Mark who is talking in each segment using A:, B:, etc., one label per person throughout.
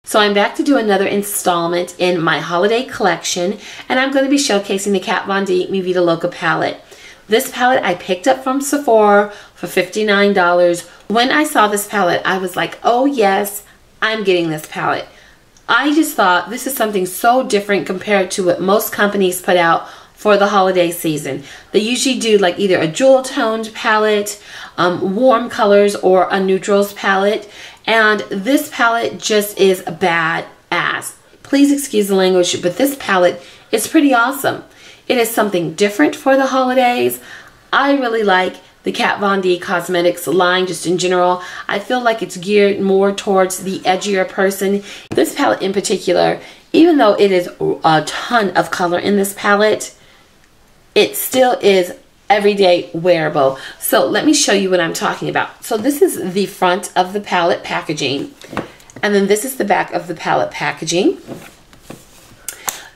A: So I'm back to do another installment in my holiday collection, and I'm going to be showcasing the Kat Von D Mi Vida Loca palette. This palette I picked up from Sephora for $59. When I saw this palette, I was like, oh yes, I'm getting this palette. I just thought this is something so different compared to what most companies put out for the holiday season. They usually do like either a jewel toned palette, warm colors, or a neutrals palette. And this palette just is badass. Please excuse the language, but this palette is pretty awesome. It is something different for the holidays. I really like the Kat Von D Cosmetics line just in general. I feel like it's geared more towards the edgier person. This palette in particular, even though it is a ton of color in this palette, it still is everyday wearable. So let me show you what I'm talking about. So this is the front of the palette packaging, and then this is the back of the palette packaging.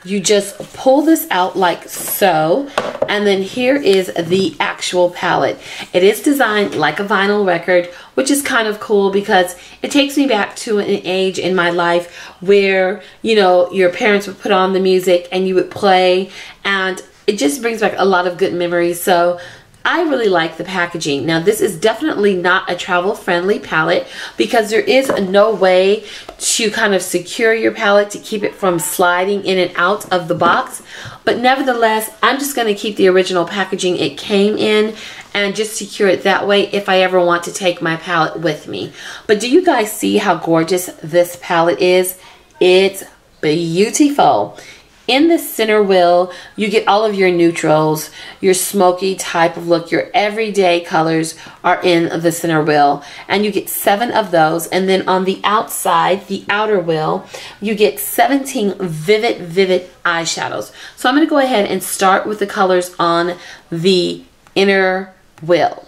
A: You just pull this out like so, and then here is the actual palette. It is designed like a vinyl record, which is kind of cool because it takes me back to an age in my life where, you know, your parents would put on the music and you would play, and it just brings back a lot of good memories. So I really like the packaging. Now this is definitely not a travel friendly palette because there is no way to kind of secure your palette to keep it from sliding in and out of the box. But nevertheless, I'm just going to keep the original packaging it came in and just secure it that way if I ever want to take my palette with me. But do you guys see how gorgeous this palette is? It's beautiful. In the center wheel, you get all of your neutrals, your smoky type of look, your everyday colors are in the center wheel. And you get 7 of those. And then on the outside, the outer wheel, you get 17 vivid eyeshadows. So I'm going to go ahead and start with the colors on the inner wheel.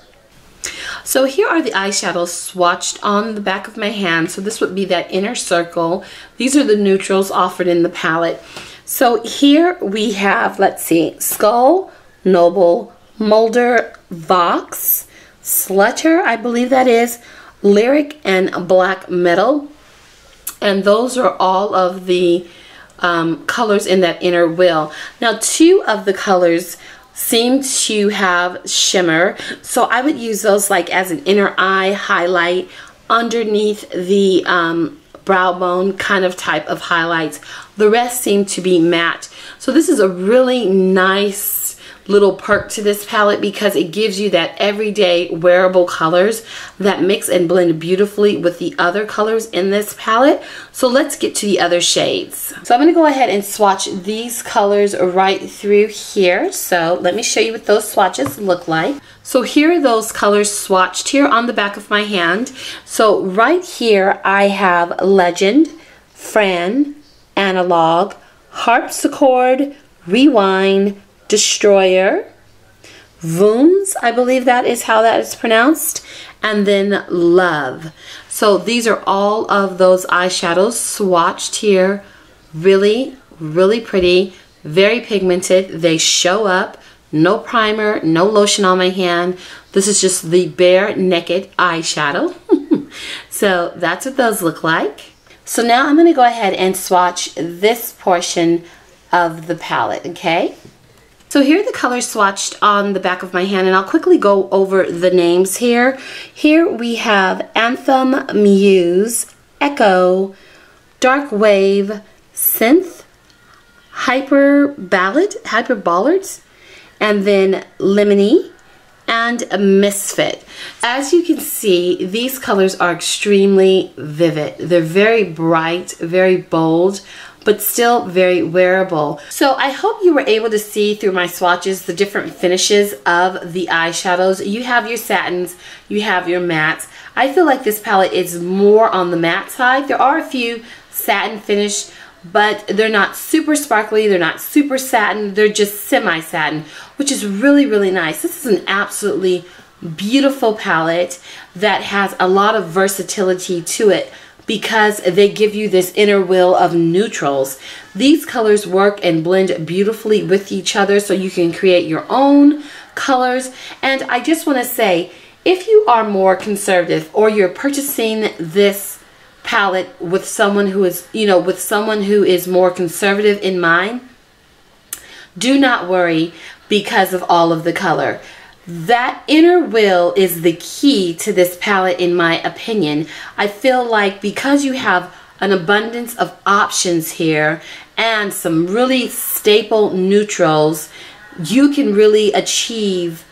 A: So here are the eyeshadows swatched on the back of my hand. So this would be that inner circle. These are the neutrals offered in the palette. So here we have, let's see, Skull, Noble, Mulder, Vox, Slutter, I believe that is, Lyric, and Black Metal. And those are all of the colors in that inner wheel. Now 2 of the colors seem to have shimmer, so I would use those like as an inner eye highlight underneath the brow bone kind of type of highlights. The rest seem to be matte. So this is a really nice little perk to this palette because it gives you that everyday wearable colors that mix and blend beautifully with the other colors in this palette. So let's get to the other shades. So I'm going to go ahead and swatch these colors right through here. So let me show you what those swatches look like. So here are those colors swatched here on the back of my hand. So right here I have Legend, Fran, Analog, Harpsichord, Rewind, Destroyer, Voons, I believe that is how that is pronounced, and then Love. So these are all of those eyeshadows swatched here. Really, really pretty, very pigmented. They show up. No primer, no lotion on my hand. This is just the bare naked eyeshadow. So that's what those look like. So now I'm going to go ahead and swatch this portion of the palette, okay? So here are the colors swatched on the back of my hand, and I'll quickly go over the names here. Here we have Anthem, Muse, Echo, Dark Wave, Synth, Hyper Ballards, and then Lemony, and Misfit. As you can see, these colors are extremely vivid. They're very bright, very bold, but still very wearable. So I hope you were able to see through my swatches the different finishes of the eyeshadows. You have your satins, you have your mattes. I feel like this palette is more on the matte side. There are a few satin finish, but they're not super sparkly, they're not super satin, they're just semi-satin, which is really, really nice. This is an absolutely beautiful palette that has a lot of versatility to it because they give you this inner wheel of neutrals. These colors work and blend beautifully with each other, so you can create your own colors. And I just want to say, if you are more conservative or you're purchasing this palette with someone who is, with someone who is more conservative in mind, do not worry because of all of the color. That inner will is the key to this palette in my opinion. I feel like because you have an abundance of options here and some really staple neutrals, you can really achieve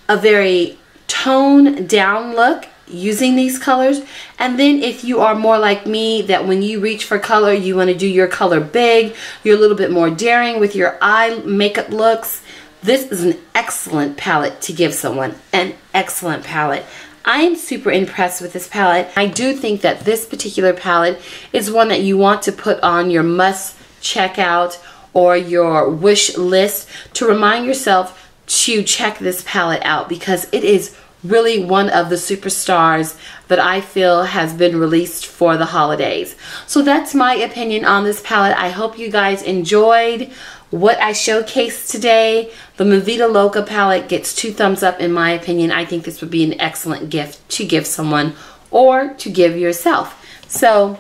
A: a very toned down look using these colors. And then if you are more like me, that when you reach for color, you want to do your color big, you're a little bit more daring with your eye makeup looks, this is an excellent palette to give someone. An excellent palette. I am super impressed with this palette. I do think that this particular palette is one that you want to put on your must check out or your wish list to remind yourself to check this palette out, because it is really one of the superstars that I feel has been released for the holidays. So that's my opinion on this palette. I hope you guys enjoyed what I showcased today. The Vida Loca palette gets 2 thumbs up in my opinion. I think this would be an excellent gift to give someone or to give yourself. So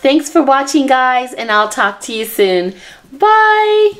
A: thanks for watching, guys, and I'll talk to you soon. Bye!